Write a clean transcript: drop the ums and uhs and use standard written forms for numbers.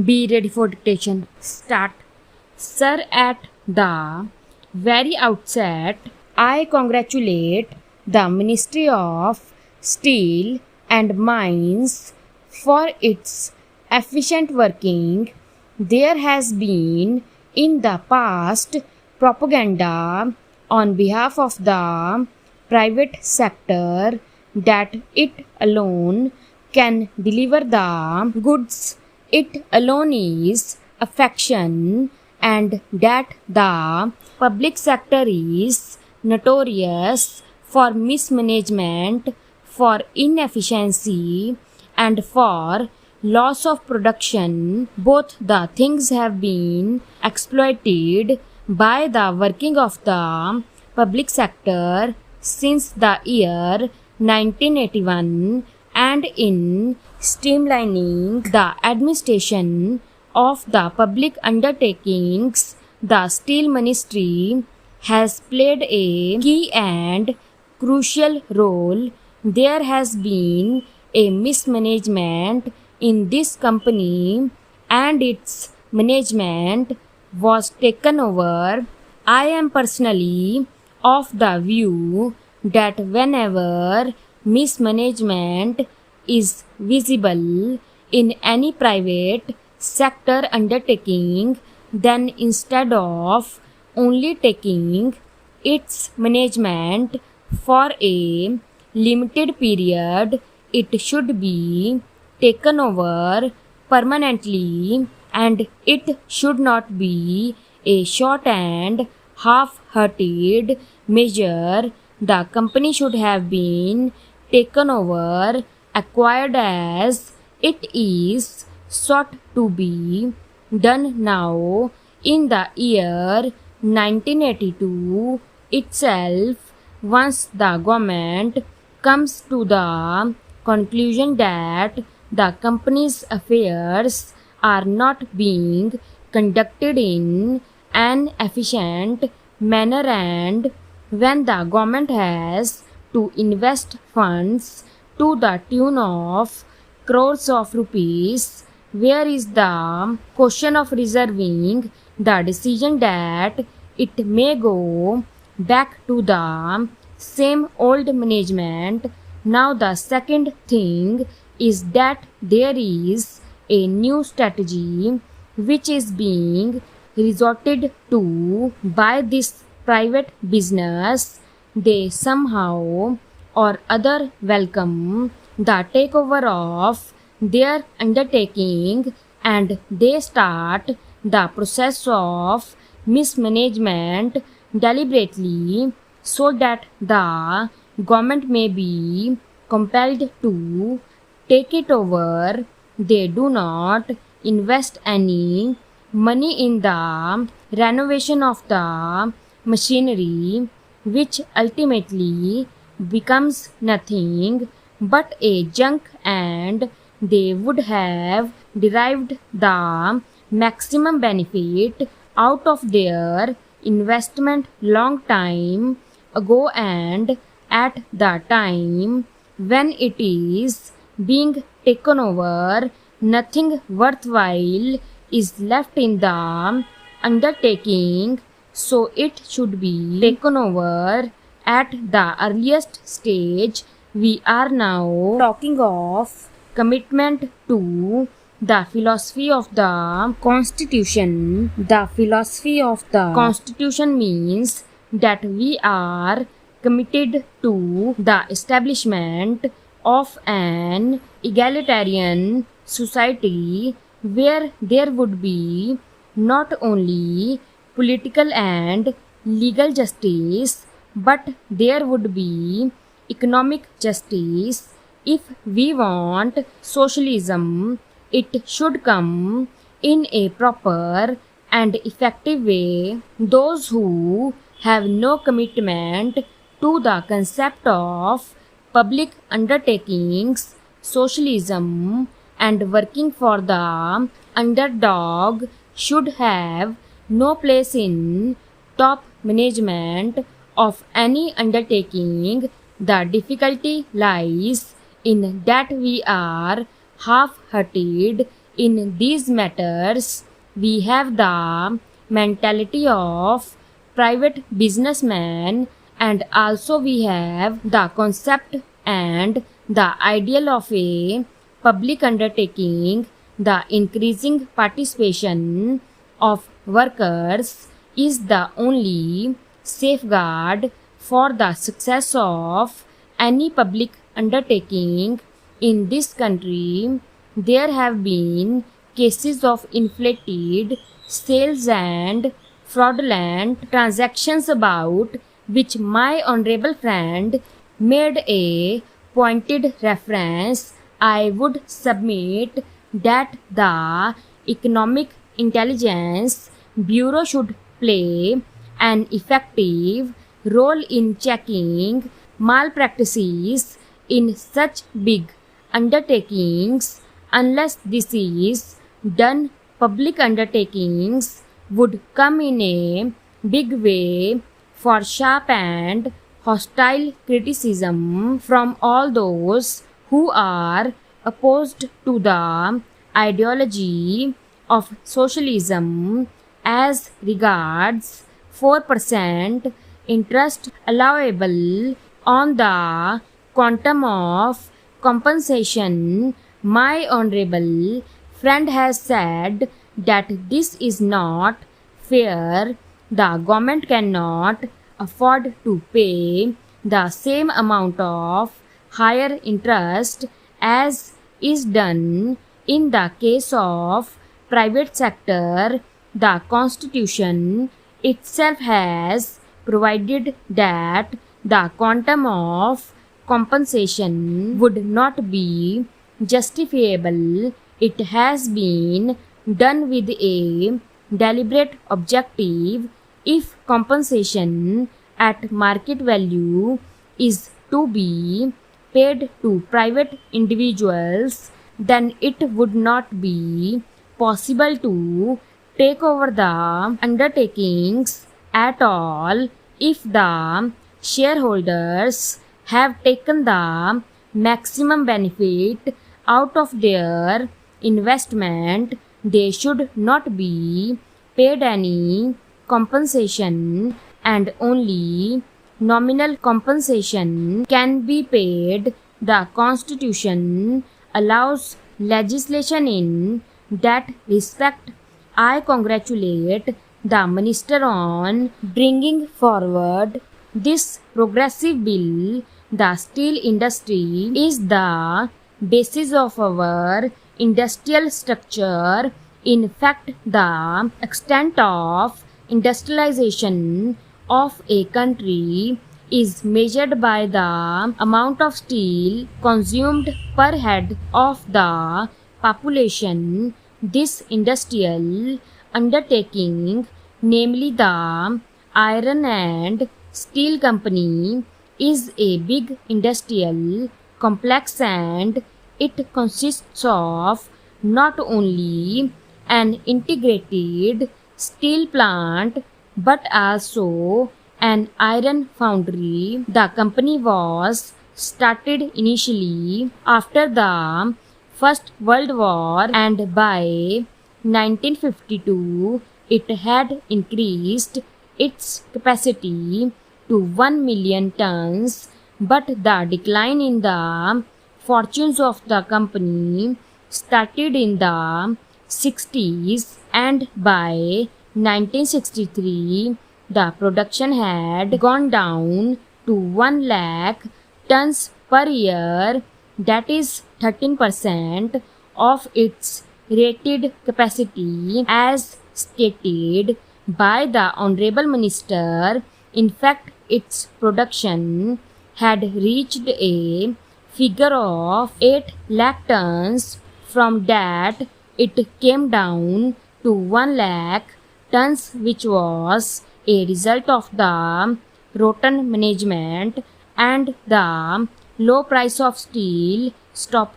Be ready for dictation. Start. Sir, at the very outset, I congratulate the Ministry of Steel and Mines for its efficient working. There has been in the past propaganda on behalf of the private sector that it alone can deliver the goods. It alone is affection, and that the public sector is notorious for mismanagement, for inefficiency, and for loss of production. Both the things have been exploited by the working of the public sector since the year 1981, and in streamlining the administration of the public undertakings, the Steel Ministry has played a key and crucial role. There has been a mismanagement in this company, and its management was taken over. I am personally of the view that whenever mismanagement is visible in any private sector undertaking, then instead of only taking its management for a limited period, it should be taken over permanently, and it should not be a short and half-hearted measure. The company should have been taken over, acquired as it is sought to be done now. In the year 1982 itself, once the government comes to the conclusion that the company's affairs are not being conducted in an efficient manner, and when the government has to invest funds to the tune of crores of rupees, where is the question of reserving the decision that it may go back to the same old management? Now the second thing is that there is a new strategy which is being resorted to by this private business. They somehow or other welcome the takeover of their undertaking, and they start the process of mismanagement deliberately so that the government may be compelled to take it over. They do not invest any money in the renovation of the machinery, which ultimately becomes nothing but a junk, and they would have derived the maximum benefit out of their investment long time ago, and at the time when it is being taken over, nothing worthwhile is left in the undertaking. So it should be taken over at the earliest stage. We are now talking of commitment to the philosophy of the Constitution. The philosophy of the Constitution means that we are committed to the establishment of an egalitarian society where there would be not only political and legal justice, but there would be economic justice. If we want socialism, it should come in a proper and effective way. Those who have no commitment to the concept of public undertakings, socialism, and working for the underdog should have no place in top management of any undertaking. The difficulty lies in that we are half-hearted In these matters, we have the mentality of private businessman, and also we have the concept and the ideal of a public undertaking. The increasing participation of workers is the only safeguard for the success of any public undertaking in this country. There have been cases of inflated sales and fraudulent transactions about which my honorable friend made a pointed reference. I would submit that the Economic Intelligence Bureau should play an effective role in checking malpractices in such big undertakings. Unless this is done, public undertakings would come in a big way for sharp and hostile criticism from all those who are opposed to the ideology of socialism. As regards 4% interest allowable on the quantum of compensation, my honorable friend has said that this is not fair. The government cannot afford to pay the same amount of higher interest as is done in the case of private sector. The Constitution itself has provided that the quantum of compensation would not be justifiable. It has been done with a deliberate objective. If compensation at market value is to be paid to private individuals, then it would not be possible to take over the undertakings at all. If the shareholders have taken the maximum benefit out of their investment, they should not be paid any compensation, and only nominal compensation can be paid. The Constitution allows legislation in that respect. I congratulate the Minister on bringing forward this progressive bill. The steel industry is the basis of our industrial structure. In fact, the extent of industrialization of a country is measured by the amount of steel consumed per head of the population. This industrial undertaking, namely the Iron and Steel Company, is a big industrial complex, and it consists of not only an integrated steel plant but also an iron foundry. The company was started initially after the First World War, and by 1952 it had increased its capacity to 1 million tons. But the decline in the fortunes of the company started in the 60s, and by 1963 the production had gone down to 1 lakh tons per year, that is 13% of its rated capacity, as stated by the Honorable Minister. In fact, its production had reached a figure of 8 lakh tons. From that, it came down to 1 lakh tons, which was a result of the rotten management and the low price of steel. Stop.